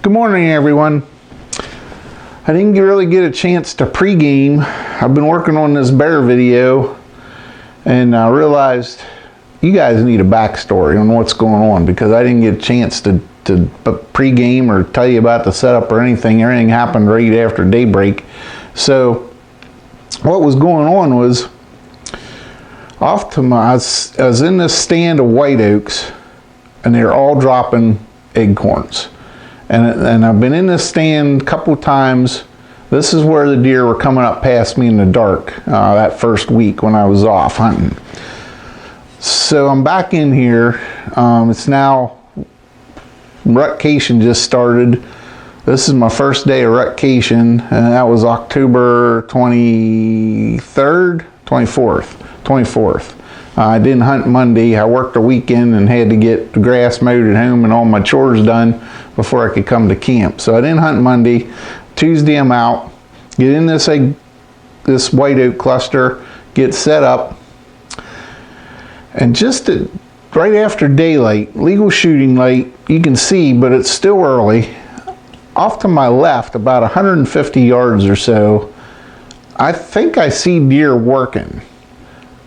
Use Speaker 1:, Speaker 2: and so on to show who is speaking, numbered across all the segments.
Speaker 1: Good morning, everyone. I didn't really get a chance to pregame. I've been working on this bear video, and I realized you guys need a backstory on what's going on because I didn't get a chance to pregame or tell you about the setup or anything. Everything happened right after daybreak. So what was going on was I was in this stand of white oaks, and they're all dropping acorns. And I've been in this stand a couple of times. This is where the deer were coming up past me in the dark that first week when I was off hunting. So I'm back in here. It's now, rutcation just started. This is my first day of rutcation, and that was October 23rd, 24th. I didn't hunt Monday. I worked the weekend and had to get the grass mowed at home and all my chores done before I could come to camp. So I didn't hunt Monday. Tuesday I'm out, get in this white oak cluster, get set up, and just right after daylight, legal shooting light, you can see, but it's still early. Off to my left, about 150 yards or so, I think I see deer working,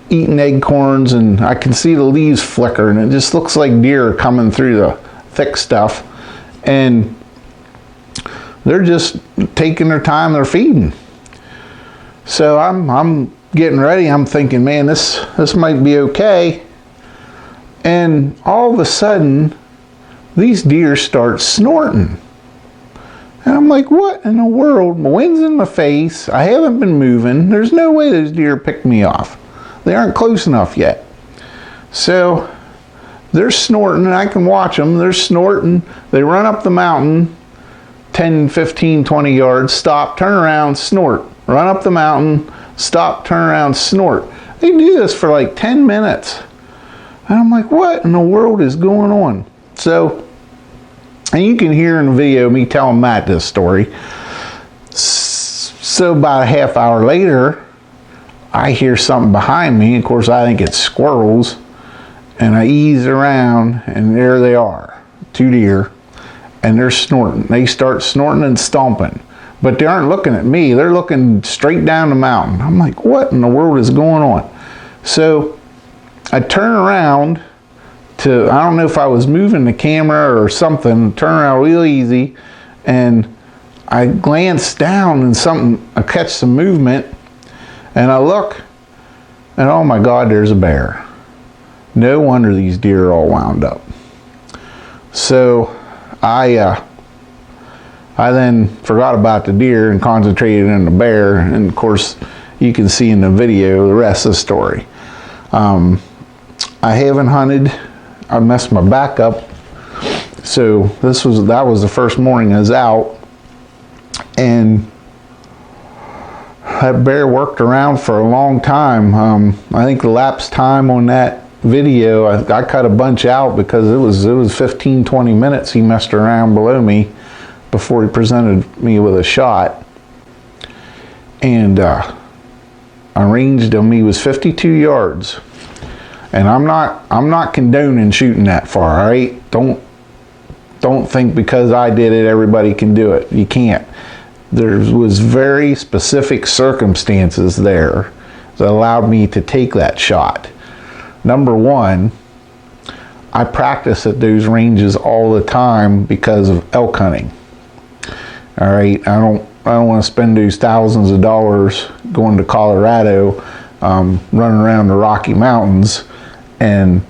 Speaker 1: eating acorns, and I can see the leaves flicker, and it just looks like deer are coming through the thick stuff, and they're just taking their time, they're feeding. So I'm getting ready, I'm thinking, man, this might be okay, and all of a sudden these deer start snorting. And I'm like, what in the world? My wind's in my face, I haven't been moving, there's no way those deer picked me off. They aren't close enough yet. So they're snorting, and I can watch them. They're snorting. They run up the mountain 10, 15, 20 yards, stop, turn around, snort. Run up the mountain, stop, turn around, snort. They do this for like 10 minutes. And I'm like, what in the world is going on? So, and you can hear in the video me telling Matt this story. So about a half hour later, I hear something behind me. Of course, I think it's squirrels. And I ease around, and there they are, 2 deer, and they're snorting. They start snorting and stomping. But they aren't looking at me. They're looking straight down the mountain. I'm like, what in the world is going on? So I turn around to, I don't know if I was moving the camera or something, turn around real easy, and I glance down, and I catch some movement. And I look, and oh my God, there's a bear. No wonder these deer are all wound up. So I then forgot about the deer and concentrated on the bear. And of course, you can see in the video the rest of the story. I haven't hunted. I messed my back up. So that was the first morning I was out, and that bear worked around for a long time. I think the lapse time on that video, I cut a bunch out because it was 15, 20 minutes he messed around below me before he presented me with a shot. And I ranged him. He was 52 yards. And I'm not condoning shooting that far, all right? Don't think because I did it everybody can do it. You can't. There was very specific circumstances there that allowed me to take that shot. Number one, I practice at those ranges all the time because of elk hunting. All right, I don't want to spend those thousands of dollars going to Colorado, running around the Rocky Mountains and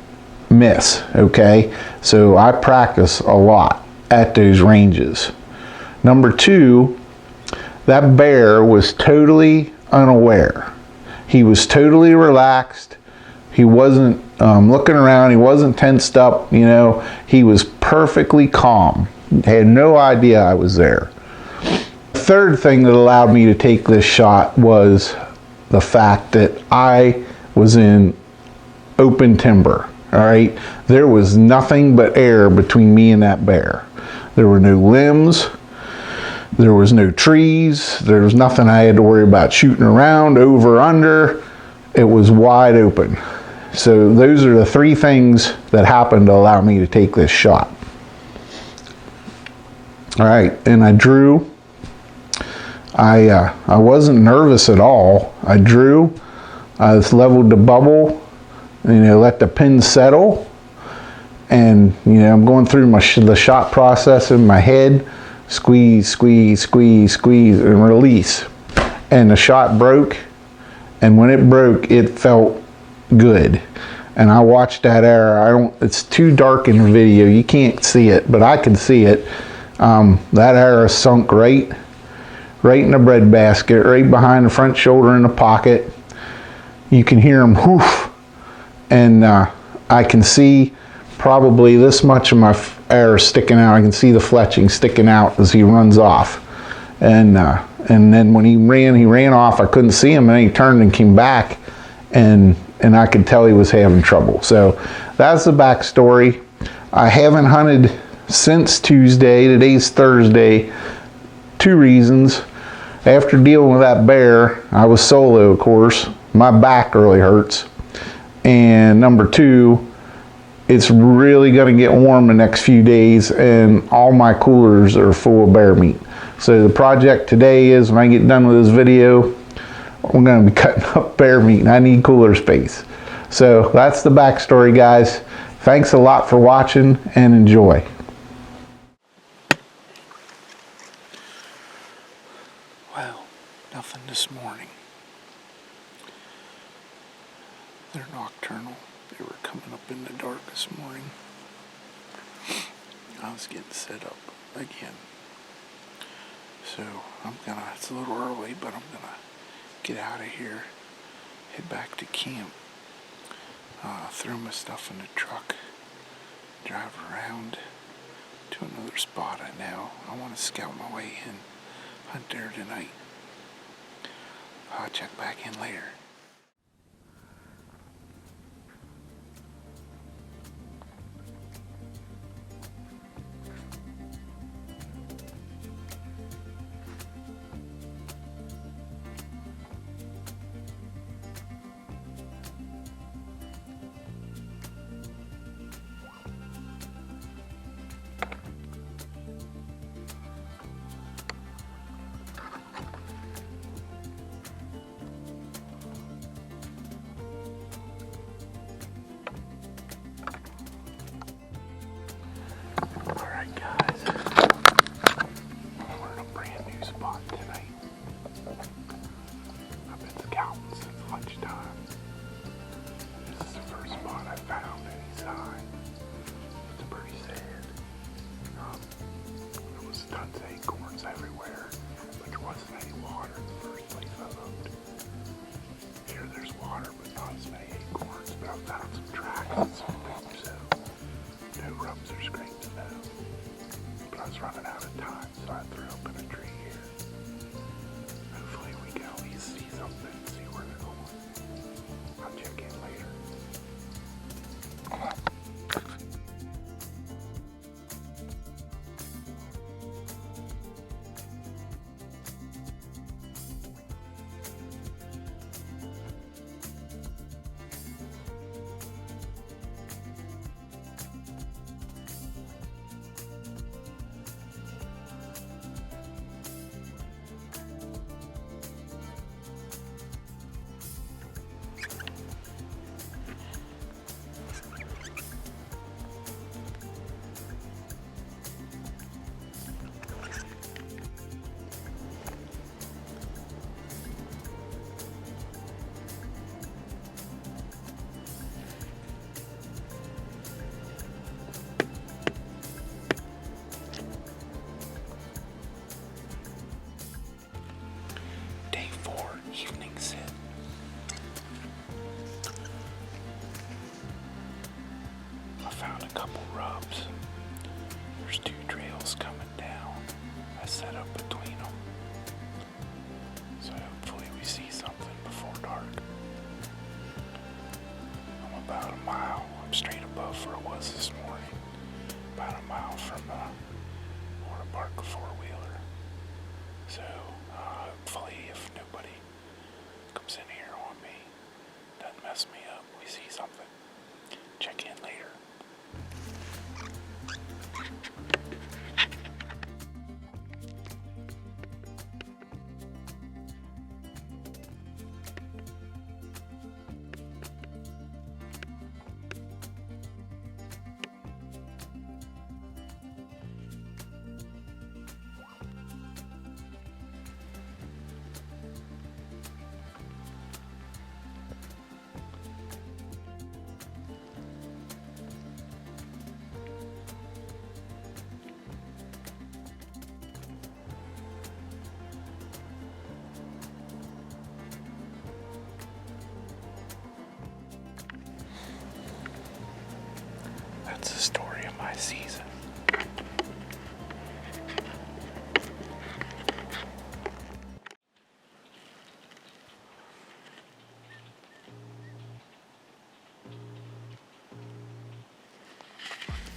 Speaker 1: miss, okay? So I practice a lot at those ranges. Number two, that bear was totally unaware. He was totally relaxed. He wasn't looking around. He wasn't tensed up. You know, he was perfectly calm. Had no idea I was there. The third thing that allowed me to take this shot was the fact that I was in open timber. All right, there was nothing but air between me and that bear. There were no limbs. There was no trees. There was nothing I had to worry about shooting around, over, under. It was wide open. So those are the three things that happened to allow me to take this shot. All right, and I drew. I wasn't nervous at all. I drew. I leveled the bubble, let the pin settle, and I'm going through the shot process in my head. Squeeze, squeeze, squeeze, squeeze, and release. And the shot broke, and when it broke, it felt good. And I watched that arrow. It's too dark in the video. You can't see it, but I can see it. That arrow sunk right in the breadbasket, right behind the front shoulder in the pocket. You can hear him whoof, and I can see probably this much of my arrow sticking out. I can see the fletching sticking out as he runs off. And then when he ran off. I couldn't see him, and then he turned and came back, and I could tell he was having trouble. So that's the backstory. I haven't hunted since Tuesday. Today's Thursday. 2 reasons. After dealing with that bear, I was solo, of course. My back really hurts. And number 2, it's really going to get warm the next few days, and all my coolers are full of bear meat. So the project today is, when I get done with this video, I'm going to be cutting up bear meat, and I need cooler space. So that's the backstory, guys. Thanks a lot for watching, and enjoy.
Speaker 2: Well, nothing this morning. They're nocturnal. They were coming up in the dark this morning. I was getting set up again. So it's a little early, but I'm gonna get out of here, head back to camp, throw my stuff in the truck, drive around to another spot I know. I want to scout my way in, hunt there tonight. I'll check back in later. Running out of time, so I threw up in a tree here. Hopefully we can at least see something, see where they're going. I'll check in later. Evening sit. I found a couple rubs. There's 2 trails coming down. I set up between them. So hopefully we see something before dark. I'm about a mile. I'm straight above where it was this morning. About a mile from where to park a 4-wheeler. So hopefully if nobody comes in here on me, doesn't mess me up, we see something. Check in later. That's the story of my season.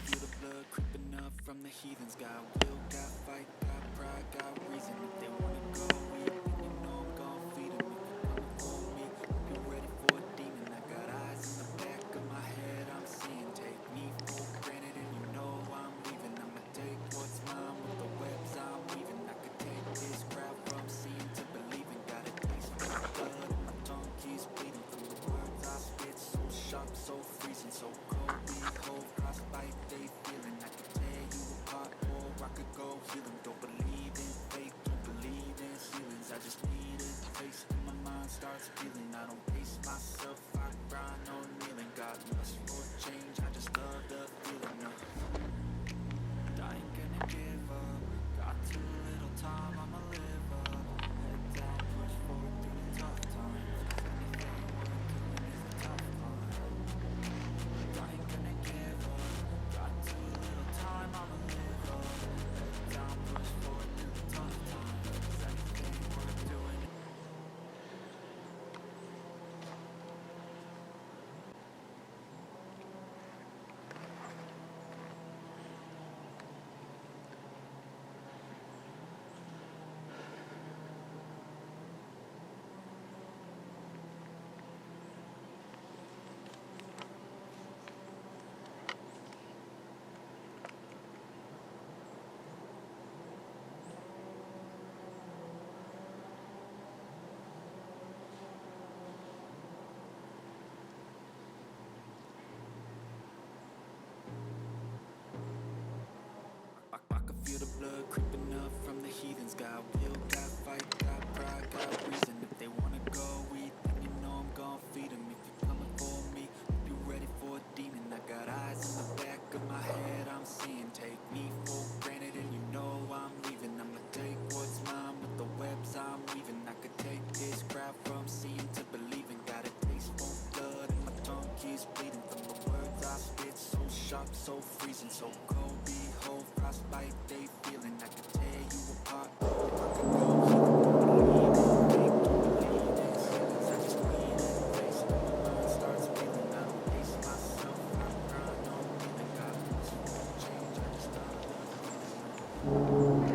Speaker 3: Feel the blood creeping up from the heathens. Got will, got fight, got pride, got reason. If they wanna go eat, then you know I'm gon' feed them. If you're coming for me, hope you're ready for a demon. I got eyes in the back of my head, I'm seeing. Take me for granted and you know I'm leaving. I'ma take what's mine with the webs I'm weaving. I could take this crowd from seeing to believing. Got a taste for blood and my tongue keeps bleeding. From the words I spit, so sharp, so freezing, so cold. Behold, frostbite, they feeling. I could tear you apart or I could go heal them. Don't believe in fate, don't believe in ceilings. I just need a taste and my mind starts feeling. I don't pace myself, I grind on kneeling. Got lust for change, I just love the feeling of I ain't gonna give up. Got too little time, I'ma live up. Head down, push forward through the tough times. Anything worth doing is a tough climb. I ain't gonna give up. Got too little time, I'ma live up. Head down, push forward through the tough times. Anything worth doing. I can feel the blood creeping up from the heathens. Got will, got fight, got pride, got reason. If they wanna go eat, then you know I'm gon' feed them. If you're coming for me, hope you're ready for a demon. I got eyes in the back of my head, I'm seeing. Take me for granted and you know I'm leaving. I'ma take what's mine with the webs I'm weaving. I could take this crowd from seeing to believing. Got a taste for blood and my tongue keeps bleeding. From the words I spit, so sharp, so freezing, so cold. Behold, frostbite, they feeling. I could tear you apart or I could go heal them. Don't believe in fate, don't believe in ceilings. I just need a taste and my mind starts feeling. I don't pace myself, I grind on kneeling. Got lust for change, I just love the feeling.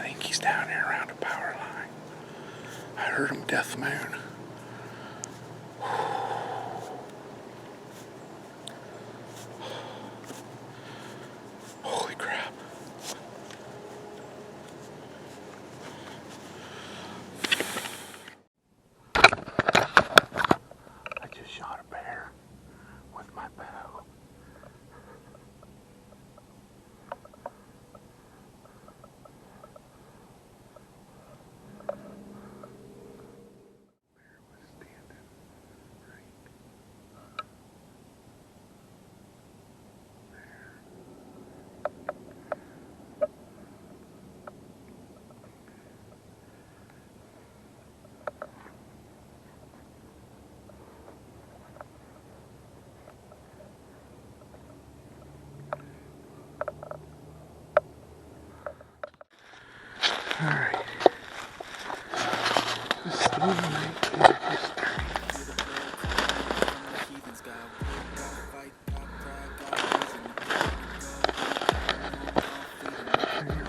Speaker 2: I think he's down there around the power line. I heard him death moan. Holy crap. I just shot a bear with my bow. Alright. Just stay right there. Just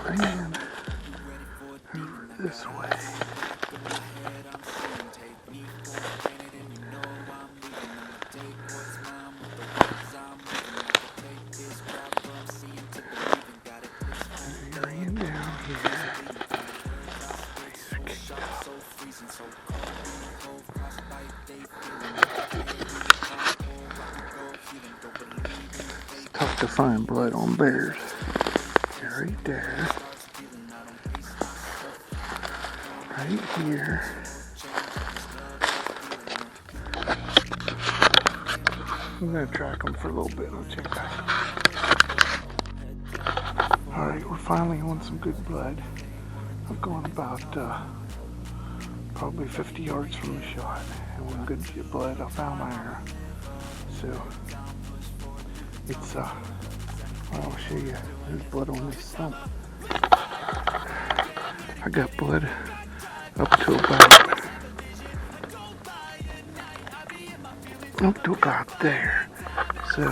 Speaker 2: ran over this way. Ran down here. It's tough to find blood on bears. You're right there. Right here. I'm gonna track them for a little bit. I'll check back. Alright, we're finally on some good blood. I'm going about probably 50 yards from the shot, and with good blood I found my arrow. So it's I'll show you. There's blood on this stump. I got blood up to about there. So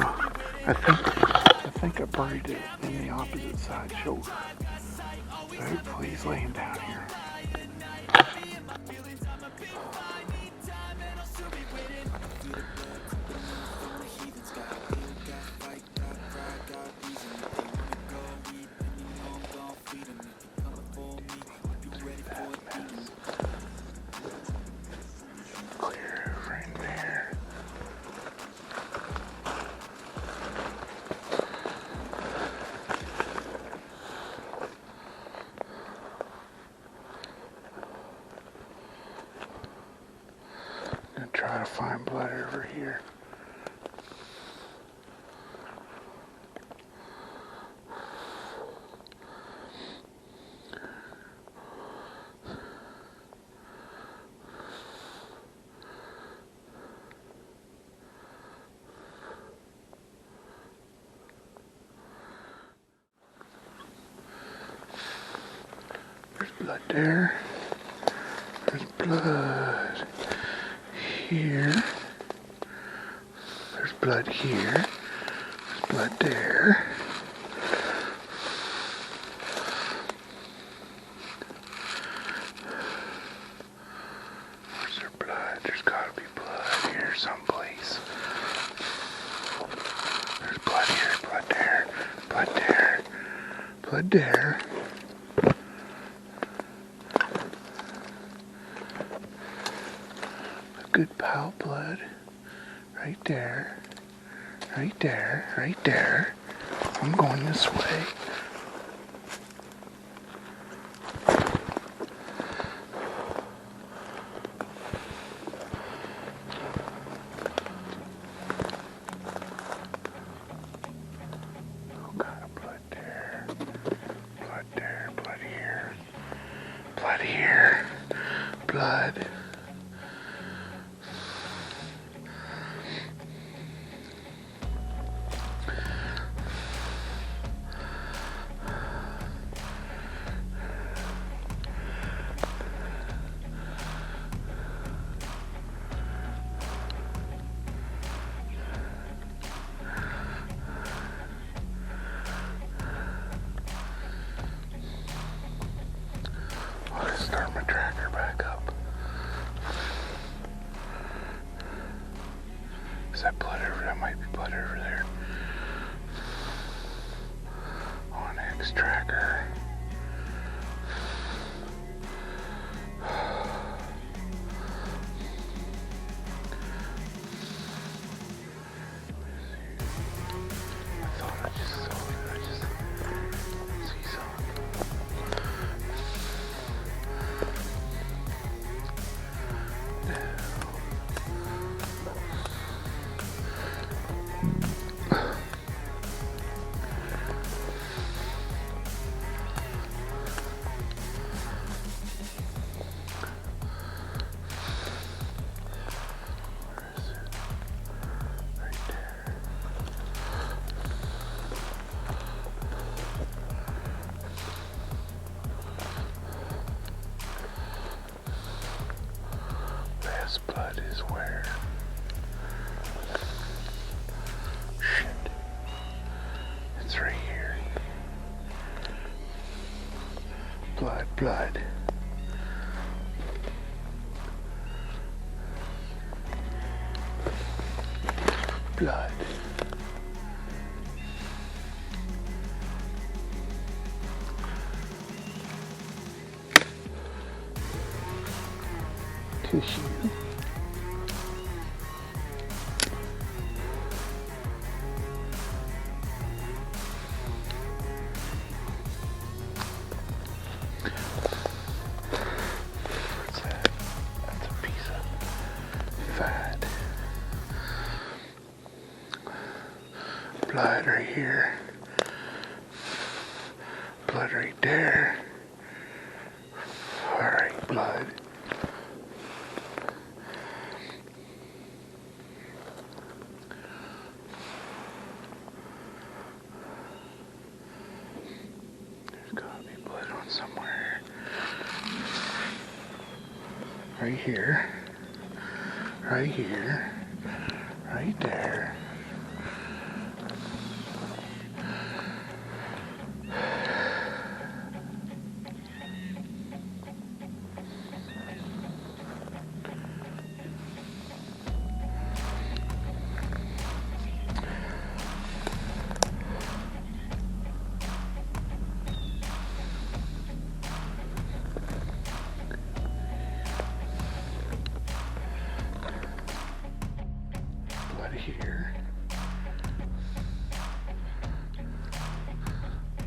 Speaker 2: I think I buried it in the opposite side shoulder. So hopefully he's laying down here. Clear over in there. I'm gonna try to find blood over here. There's blood there. There's blood here. There's blood here. There's blood there. Where's there blood? There's gotta be blood here someplace. There's blood here, blood there, blood there, blood there. Good pal blood. Right there. Right there. Right there. I'm going this way. Oh God, blood there. Blood there. Blood here. Blood here. Blood. This blood is where? Shit. It's right here. Blood, blood. Blood. Tissue. What's that? That's a piece of fat. Blood right here. Blood right there. Alright, blood. There's gotta be blood on somewhere. Right here. Right here. Right there. Blood here.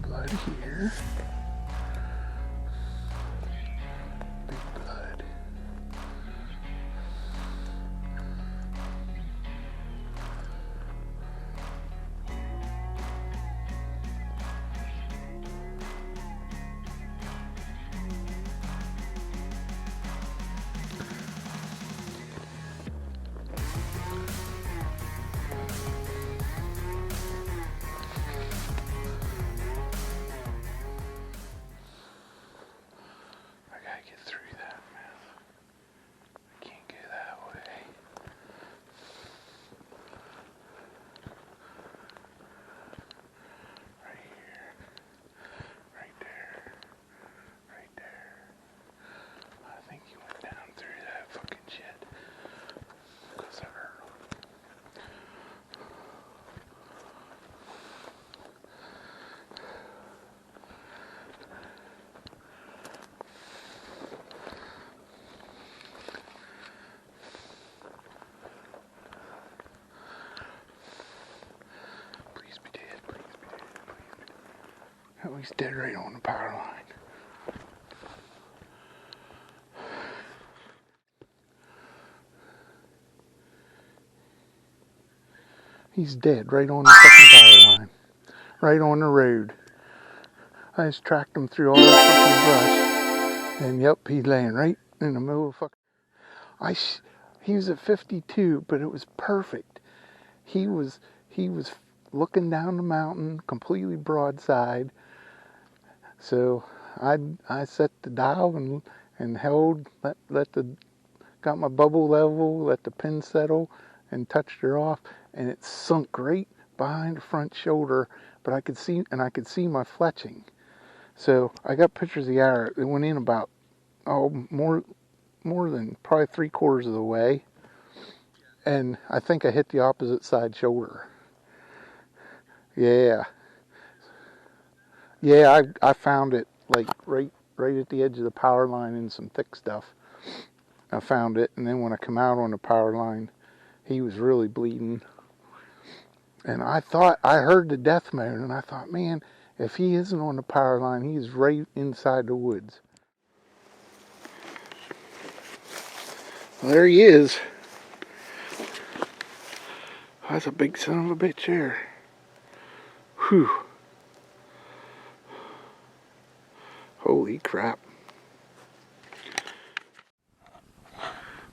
Speaker 2: Blood here. Big blood. Oh, he's dead right on the power line. He's dead right on the fucking power line. Right on the road. I just tracked him through all that fucking brush. And yep, he's laying right in the middle of fucking... He was at 52, but it was perfect. He was looking down the mountain, completely broadside. So I set the dial and held, got my bubble level, let the pin settle, and touched her off, and it sunk right behind the front shoulder. But I could see my fletching. So I got pictures of the arrow. It went in about more than probably 3/4 of the way, and I think I hit the opposite side shoulder. Yeah, I found it like right at the edge of the power line in some thick stuff. I found it, and then when I come out on the power line, he was really bleeding. And I heard the death moan, and I thought, man, if he isn't on the power line, he's right inside the woods. Well, there he is. That's a big son of a bitch there. Whew. Holy crap.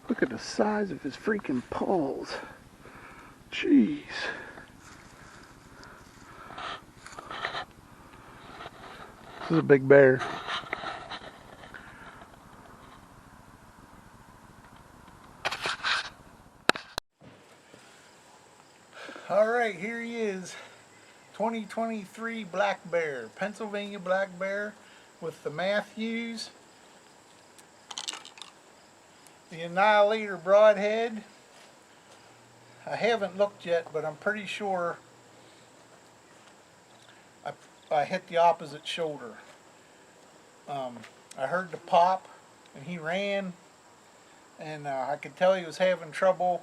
Speaker 2: Look at the size of his freaking paws. Jeez. This is a big bear. 2023 BlackBear, Pennsylvania BlackBear with the Mathews, the Annihilator Broadhead. I haven't looked yet, but I'm pretty sure I hit the opposite shoulder. I heard the pop, and he ran, and I could tell he was having trouble,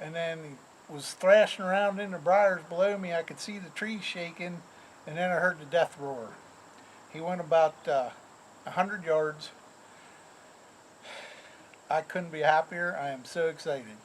Speaker 2: and then he was thrashing around in the briars below me. I could see the trees shaking, and then I heard the death roar. He went about 100 yards. I couldn't be happier. I am so excited.